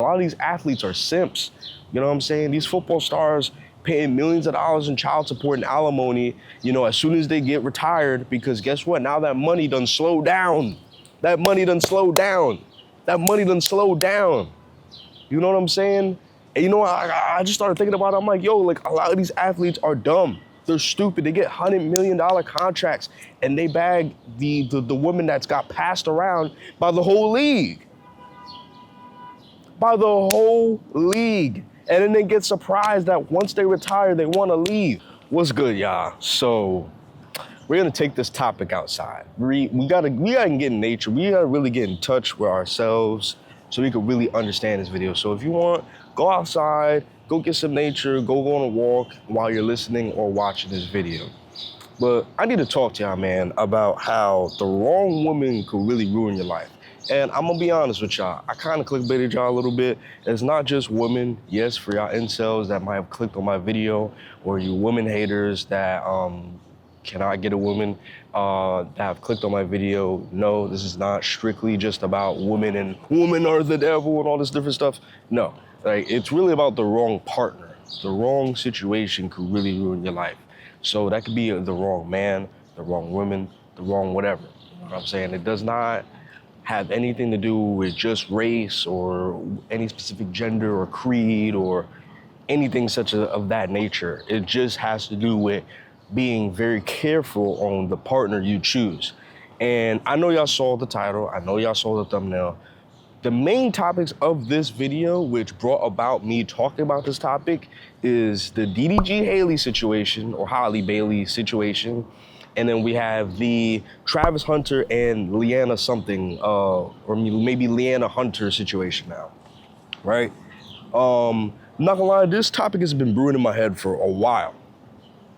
lot of these athletes are simps. You know what I'm saying? These football stars paying millions of dollars in child support and alimony, you know, as soon as they get retired, because guess what? Now that money done slowed down. That money done slowed down. That money done slowed down. You know what I'm saying? And you know, I just started thinking about it. I'm like, yo, like a lot of these athletes are dumb. They're stupid. They get $100 million contracts and they bag the woman that's got passed around by the whole league. By the whole league. And then they get surprised that once they retire, they want to leave. What's good, y'all? So we're gonna take this topic outside. We gotta get in nature. We gotta really get in touch with ourselves so we can really understand this video. So if you want, go outside, go get some nature, go on a walk while you're listening or watching this video. But I need to talk to y'all, man, about how the wrong woman could really ruin your life. And I'm gonna be honest with y'all, I kind of clickbaited y'all a little bit. It's not just women. Yes, for y'all incels that might have clicked on my video, or you women haters that cannot get a woman that have clicked on my video. No, this is not strictly just about women and women are the devil and all this different stuff. No, like it's really about the wrong partner. The wrong situation could really ruin your life. So that could be the wrong man, the wrong woman, the wrong whatever. You know what I'm saying? It does not have anything to do with just race or any specific gender or creed or anything such of that nature. It just has to do with being very careful on the partner you choose. And I know y'all saw the title, I know y'all saw the thumbnail. The main topics of this video, which brought about me talking about this topic, is the DDG Haley situation, or Holly Bailey situation. And then we have the Travis Hunter and Leanna something, or maybe Leanna Hunter situation now, right? I'm not gonna lie, this topic has been brewing in my head for a while,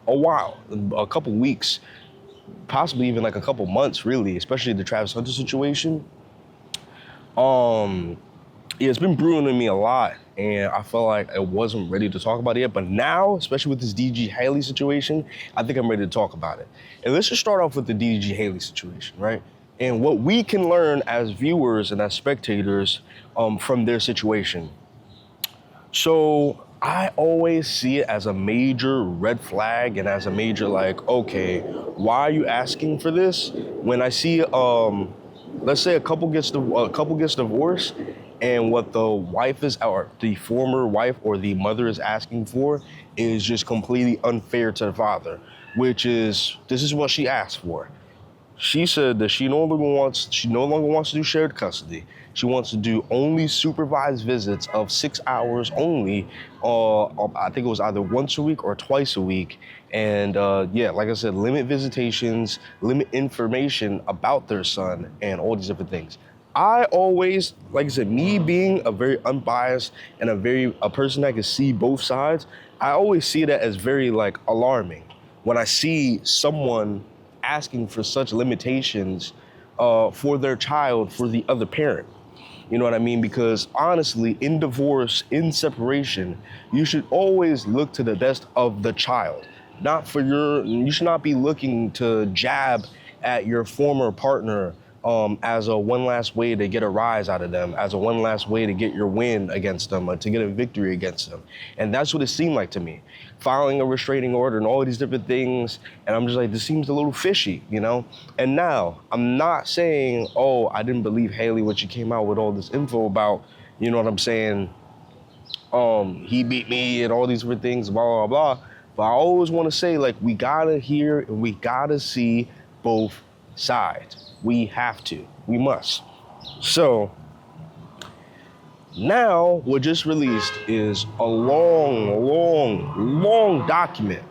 a couple weeks, possibly even like a couple months, really, especially the Travis Hunter situation. Yeah, it's been brewing in me a lot, and I felt like I wasn't ready to talk about it yet, but now, especially with this DDG Haley situation, I think I'm ready to talk about it. And let's just start off with the DDG Haley situation, right? And what we can learn as viewers and as spectators from their situation. So I always see it as a major red flag and as a major like, okay, why are you asking for this? When I see, let's say a couple gets divorced, and what the wife is, or the former wife or the mother is asking for is just completely unfair to the father, which is, this is what she asked for. She said that she no longer wants to do shared custody. She wants to do only supervised visits of 6 hours only. I think it was either once a week or twice a week. And yeah, like I said, limit visitations, limit information about their son, and all these different things. I always, like I said, me being a very unbiased and a person that can see both sides, I always see that as very like alarming when I see someone asking for such limitations for their child, for the other parent. You know what I mean? Because honestly, in divorce, in separation, you should always look to the best of the child. You should not be looking to jab at your former partner as a one last way to get a rise out of them, as a one last way to get your win against them, to get a victory against them. And that's what it seemed like to me. Filing a restraining order and all these different things, and I'm just like, this seems a little fishy, you know? And now, I'm not saying, oh, I didn't believe Haley when she came out with all this info about, you know what I'm saying, he beat me and all these different things, blah, blah, blah. But I always want to say, like, we gotta hear and we gotta see both sides. We have to, we must. So, now, what just released is a long document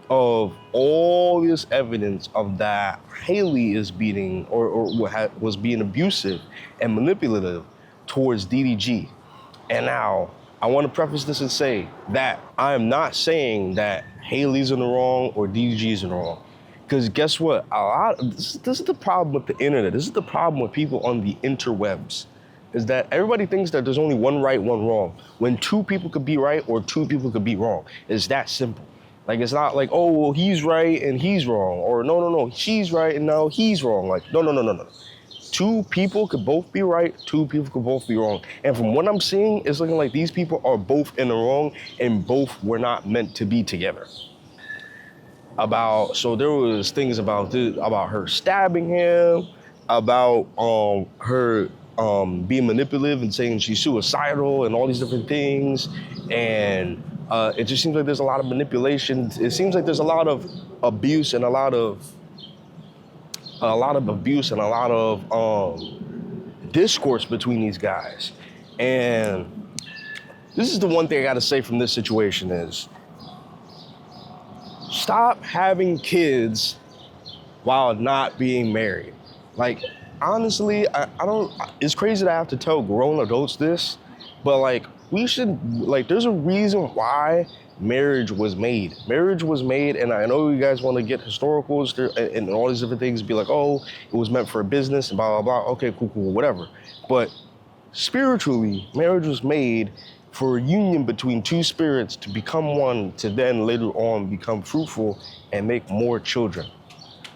of all this evidence of that Haley is beating or was being abusive and manipulative towards DDG. And now, I want to preface this and say that I am not saying that Haley's in the wrong or DDG's in the wrong. Because guess what? This is the problem with the internet. This is the problem with people on the interwebs. Is that everybody thinks that there's only one right, one wrong. When two people could be right or two people could be wrong. It's that simple. Like, it's not like, oh, well, he's right and he's wrong. Or no, she's right and now he's wrong. Like, no. Two people could both be right, two people could both be wrong. And from what I'm seeing, it's looking like these people are both in the wrong and both were not meant to be together. So there was things about about her stabbing him, about her being manipulative and saying she's suicidal and all these different things. And it just seems like there's a lot of manipulation. It seems like there's a lot of abuse and a lot of discourse between these guys. And this is the one thing I gotta say from this situation is, stop having kids while not being married. Like, honestly, I don't, it's crazy that I have to tell grown adults this, but like, we should, like, there's a reason why marriage was made. Marriage was made, and I know you guys want to get historicals and all these different things, be like, oh, it was meant for a business and blah, blah, blah. Okay, cool, whatever. But spiritually, marriage was made for a union between two spirits to become one, to then later on become fruitful and make more children,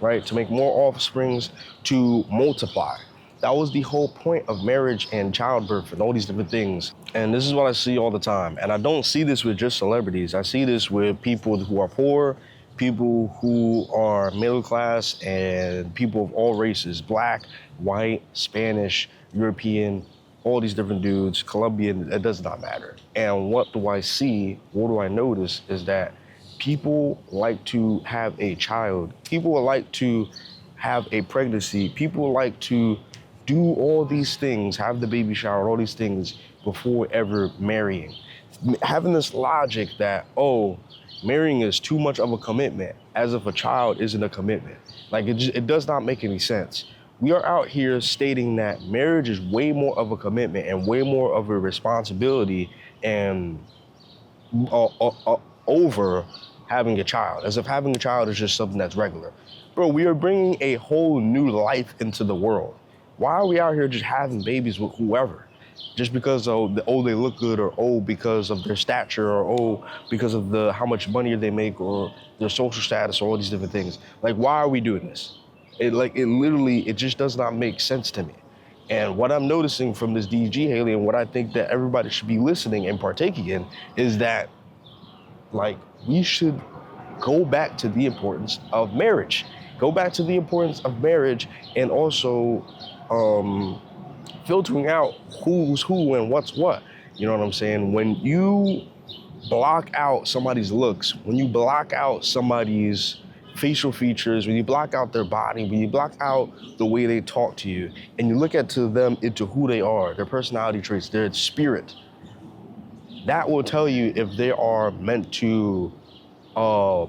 right? To make more offsprings, to multiply. That was the whole point of marriage and childbirth and all these different things. And this is what I see all the time. And I don't see this with just celebrities. I see this with people who are poor, people who are middle class, and people of all races, Black, white, Spanish, European, all these different dudes, Colombian, it does not matter. And what do I see, what do I notice is that people like to have a child. People like to have a pregnancy. People like to do all these things, have the baby shower, all these things before ever marrying. Having this logic that, oh, marrying is too much of a commitment, as if a child isn't a commitment. Like, it does not make any sense. We are out here stating that marriage is way more of a commitment and way more of a responsibility and over having a child, as if having a child is just something that's regular. Bro, we are bringing a whole new life into the world. Why are we out here just having babies with whoever? Just because they look good, or because of their stature, or because of how much money they make, or their social status, or all these different things. Like, why are we doing this? It just does not make sense to me. And what I'm noticing from this DG Haley, and what I think that everybody should be listening and partaking in, is that, like, we should go back to the importance of marriage. Go back to the importance of marriage, and also filtering out who's who and what's what. You know what I'm saying? When you block out somebody's looks, when you block out somebody's facial features, when you block out their body, when you block out the way they talk to you, and you look into who they are, their personality traits, their spirit, that will tell you if they are meant to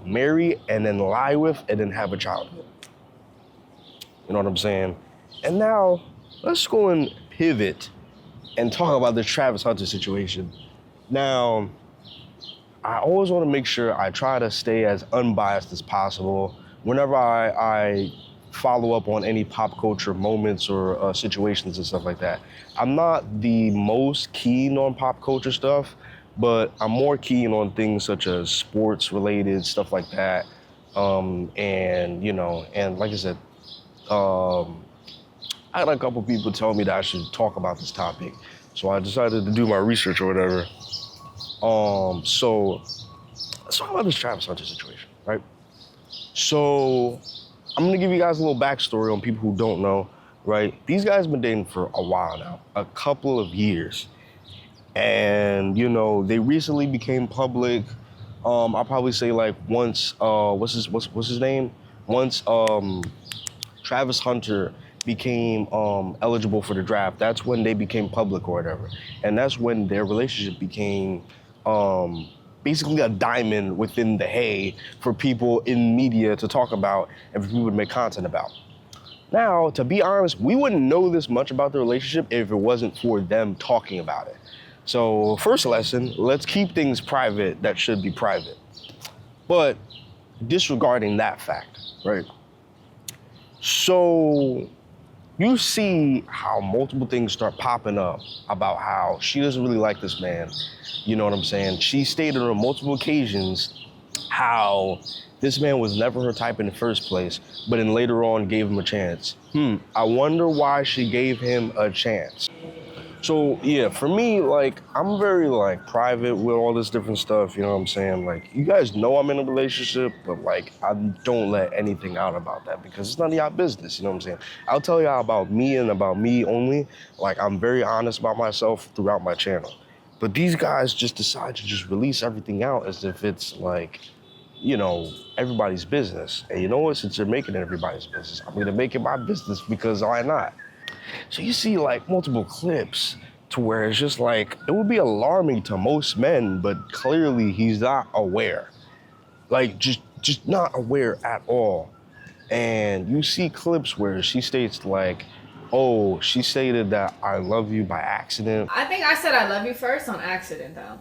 marry and then lie with and then have a child with. You know what I'm saying? And now, let's go and pivot and talk about the Travis Hunter situation. Now, I always want to make sure I try to stay as unbiased as possible whenever I follow up on any pop culture moments or situations and stuff like that. I'm not the most keen on pop culture stuff, but I'm more keen on things such as sports related, stuff like that. And, you know, and like I said, I had a couple people tell me that I should talk about this topic. So I decided to do my research or whatever. So let's talk about this Travis Hunter situation, right? So I'm gonna give you guys a little backstory on people who don't know, right? These guys have been dating for a while now, a couple of years. And, you know, they recently became public. I'll probably say like once, what's his name? Once Travis Hunter became eligible for the draft, that's when they became public or whatever. And that's when their relationship became basically a diamond within the hay for people in media to talk about and for people to make content about. Now, to be honest, we wouldn't know this much about the relationship if it wasn't for them talking about it. So first lesson, let's keep things private that should be private. But disregarding that fact, right? So you see how multiple things start popping up about how she doesn't really like this man. You know what I'm saying? She stated on multiple occasions how this man was never her type in the first place, but then later on gave him a chance. I wonder why she gave him a chance. So yeah, for me, like, I'm very like private with all this different stuff, you know what I'm saying? Like, you guys know I'm in a relationship, but like, I don't let anything out about that because it's none of y'all business, you know what I'm saying? I'll tell y'all about me and about me only. Like, I'm very honest about myself throughout my channel. But these guys just decide to just release everything out as if it's like, you know, everybody's business. And you know what, since they're making it everybody's business, I'm gonna make it my business because why not? So you see like multiple clips to where it's just like, it would be alarming to most men, but clearly he's not aware. Like just not aware at all. And you see clips where she states like, oh, she stated that I love you by accident. I think I said I love you first on accident though.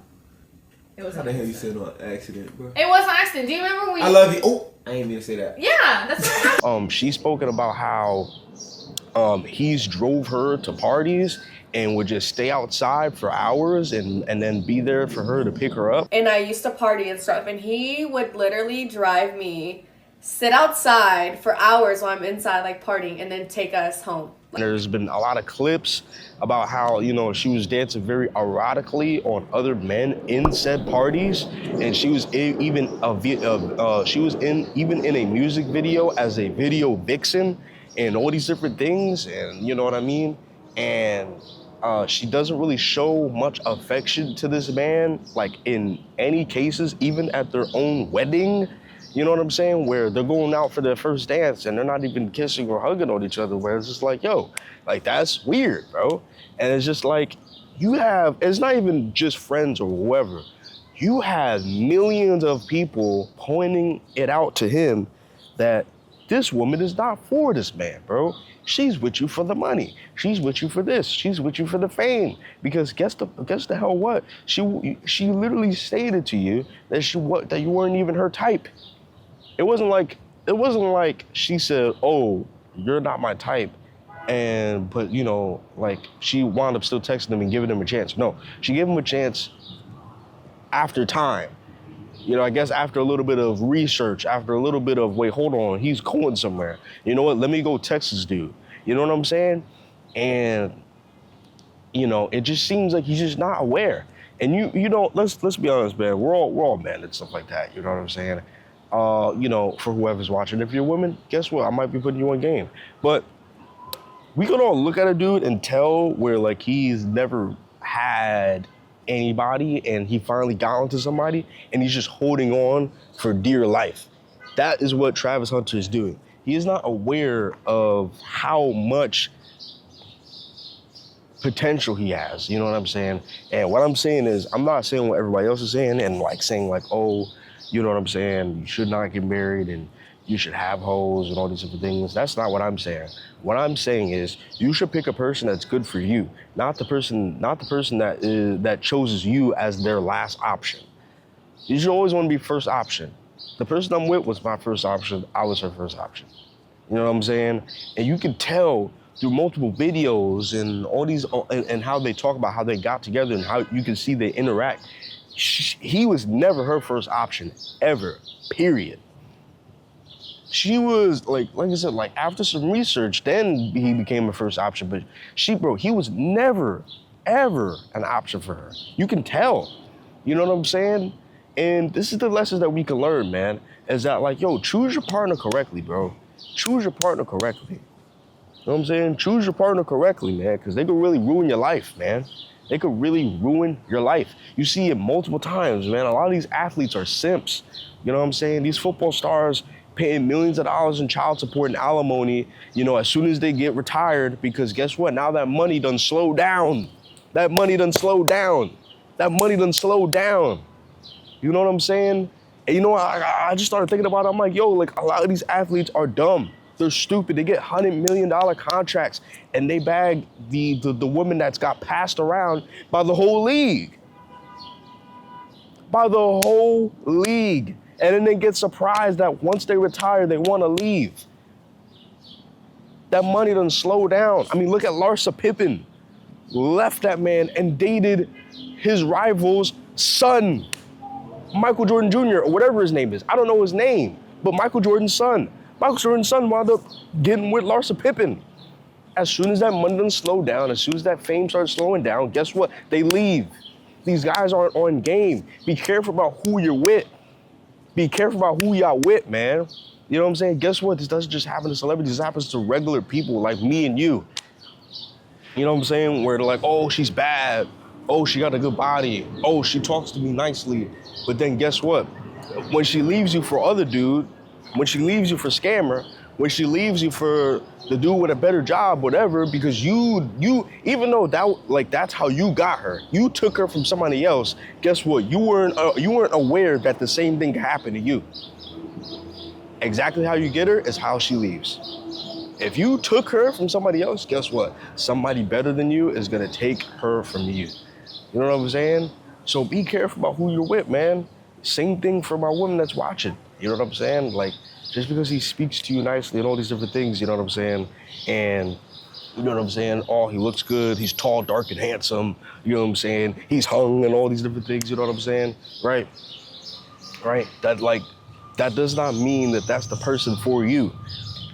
It was How the hell you said on accident, bro? It was an accident. Do you remember when I love you. Oh, I ain't mean to say that. Yeah, that's what happened. She's spoken about how he's drove her to parties and would just stay outside for hours and then be there for her to pick her up. And I used to party and stuff, and he would literally drive me, sit outside for hours while I'm inside like partying, and then take us home. There's been a lot of clips about how, you know, she was dancing very erotically on other men in said parties, and she was even in a music video as a video vixen and all these different things, and you know what I mean? And she doesn't really show much affection to this man, like in any cases, even at their own wedding. You know what I'm saying? Where they're going out for their first dance and they're not even kissing or hugging on each other, where it's just like, yo, like that's weird, bro. And it's just like, it's not even just friends or whoever. You have millions of people pointing it out to him that this woman is not for this man, bro. She's with you for the money. She's with you for this. She's with you for the fame. Because guess the hell what? She literally stated to you that that you weren't even her type. It wasn't like she said, "Oh, you're not my type," but you know, like she wound up still texting him and giving him a chance. No, she gave him a chance after time. You know, I guess after a little bit of research, after a little bit of, wait, hold on, he's going somewhere. You know what? Let me go text this dude. You know what I'm saying? And you know, it just seems like he's just not aware. And you know, let's be honest, man. We're all men and stuff like that. You know what I'm saying? You know, for whoever's watching, if you're a woman, guess what? I might be putting you on game. But we can all look at a dude and tell where like he's never had anybody and he finally got onto somebody and he's just holding on for dear life. That is what Travis Hunter is doing. He is not aware of how much potential he has, you know what I'm saying? And what I'm saying is, I'm not saying what everybody else is saying and like saying like, oh, you know what I'm saying, you should not get married and you should have hoes and all these different things. That's not what I'm saying. What I'm saying is you should pick a person that's good for you, not the person that chooses you as their last option. You should always want to be first option. The person I'm with was my first option. I was her first option. You know what I'm saying? And you can tell through multiple videos and all these, and how they talk about how they got together and how you can see they interact. He was never her first option, ever, period. She was like I said, like after some research, then he became a first option, but he was never, ever an option for her. You can tell, you know what I'm saying? And this is the lessons that we can learn, man, is that like, yo, choose your partner correctly, bro. Choose your partner correctly. You know what I'm saying? Choose your partner correctly, man, because they could really ruin your life, man. They could really ruin your life. You see it multiple times, man. A lot of these athletes are simps. You know what I'm saying? These football stars paying millions of dollars in child support and alimony, you know, as soon as they get retired, because guess what? Now that money done slowed down. That money done slowed down. You know what I'm saying? And you know, I just started thinking about it. I'm like, yo, like a lot of these athletes are dumb. They're stupid. They get $100 million contracts and they bag the woman that's got passed around by the whole league. And then they get surprised that once they retire, they want to leave. That money doesn't slow down. I mean, look at Larsa Pippen. Left that man and dated his rival's son. Michael Jordan Jr. or whatever his name is. I don't know his name, but Michael Jordan's son. Michael Jordan's son wound up getting with Larsa Pippen. As soon as that money doesn't slow down, as soon as that fame starts slowing down, guess what? They leave. These guys aren't on game. Be careful about who you're with. Be careful about who y'all with, man. You know what I'm saying? Guess what? This doesn't just happen to celebrities. This happens to regular people like me and you. You know what I'm saying? Where they're like, oh, she's bad. Oh, she got a good body. Oh, she talks to me nicely. But then guess what? When she leaves you for other dude, when she leaves you for scammer, when she leaves you for the dude with a better job, whatever, because you even though that's how you got her, you took her from somebody else. Guess what? You weren't aware that the same thing could happen to you. Exactly how you get her is how she leaves. If you took her from somebody else, guess what? Somebody better than you is gonna take her from you. You know what I'm saying? So be careful about who you're with, man. Same thing for my woman that's watching. You know what I'm saying? Like, just because he speaks to you nicely and all these different things, you know what I'm saying? And you know what I'm saying? Oh, he looks good, he's tall, dark, and handsome. You know what I'm saying? He's hung and all these different things, you know what I'm saying? Right? Right? That does not mean that that's the person for you.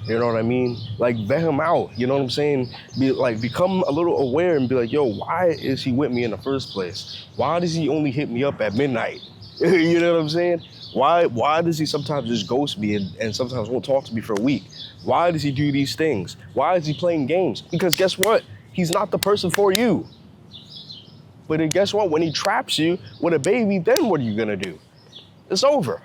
You know what I mean? Like, vet him out, you know what I'm saying? Become a little aware and be like, yo, why is he with me in the first place? Why does he only hit me up at midnight? You know what I'm saying? Why does he sometimes just ghost me and sometimes won't talk to me for a week? Why does he do these things? Why is he playing games? Because guess what? He's not the person for you. But then guess what? When he traps you with a baby, then what are you gonna do? It's over.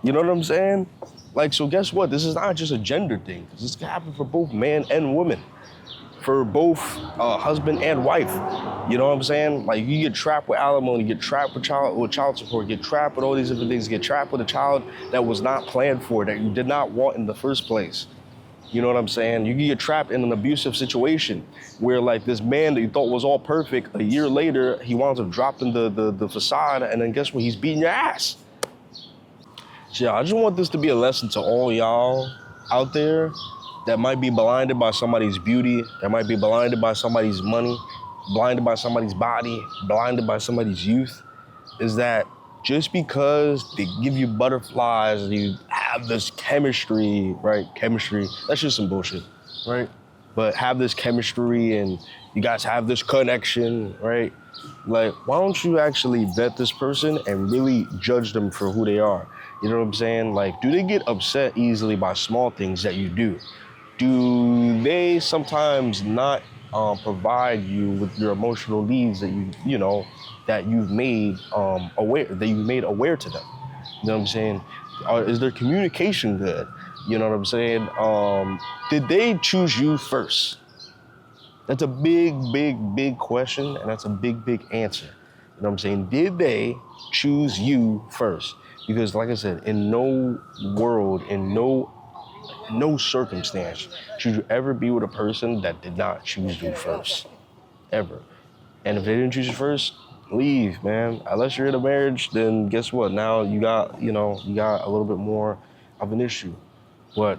You know what I'm saying? Like, so guess what? This is not just a gender thing. This can happen for both man and woman. For both husband and wife. You know what I'm saying? Like, you get trapped with alimony, get trapped with child support, get trapped with all these different things, get trapped with a child that was not planned for, that you did not want in the first place. You know what I'm saying? You can get trapped in an abusive situation where, like, this man that you thought was all perfect, a year later, he winds up dropping the facade, and then guess what? He's beating your ass. So yeah, I just want this to be a lesson to all y'all out there that might be blinded by somebody's beauty, that might be blinded by somebody's money, blinded by somebody's body, blinded by somebody's youth, is that just because they give you butterflies and you have this chemistry, right? Chemistry, that's just some bullshit, right? But have this chemistry and you guys have this connection, right? Like, why don't you actually vet this person and really judge them for who they are? You know what I'm saying? Like, do they get upset easily by small things that you do? Do they sometimes not provide you with your emotional needs that that you've made aware to them? You know what I'm saying? Is their communication good? You know what I'm saying? Did they choose you first? That's a big question, and that's a big answer. You know what I'm saying? Did they choose you first? Because like I said, in no world, in no circumstance should you ever be with a person that did not choose you first, ever. And if they didn't choose you first, leave, man. Unless you're in a marriage, then guess what? Now you got a little bit more of an issue. But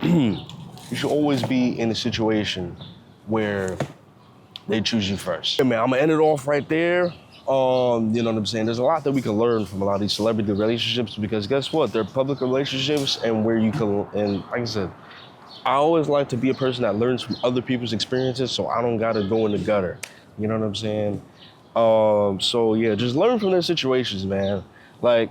you should always be in a situation where they choose you first. Hey, man, I'm gonna end it off right there. You know what I'm saying? There's a lot that we can learn from a lot of these celebrity relationships because guess what? They're public relationships and like I said, I always like to be a person that learns from other people's experiences so I don't gotta go in the gutter. You know what I'm saying? So yeah, just learn from their situations, man. Like,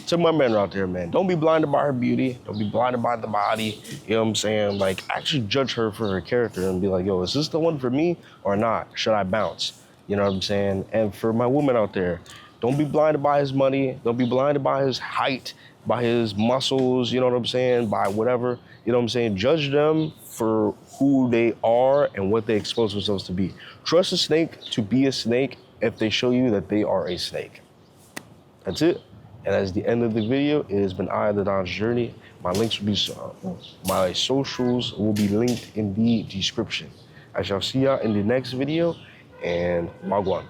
to my men out there, man, don't be blinded by her beauty. Don't be blinded by the body. You know what I'm saying? Like, actually judge her for her character and be like, yo, is this the one for me or not? Should I bounce? You know what I'm saying? And for my woman out there, don't be blinded by his money. Don't be blinded by his height, by his muscles, you know what I'm saying? By whatever, you know what I'm saying? Judge them for who they are and what they expose themselves to be. Trust a snake to be a snake if they show you that they are a snake. That's it. And that's the end of the video. It has been I, The Don's Journey. My socials will be linked in the description. I shall see y'all in the next video. And Magwan.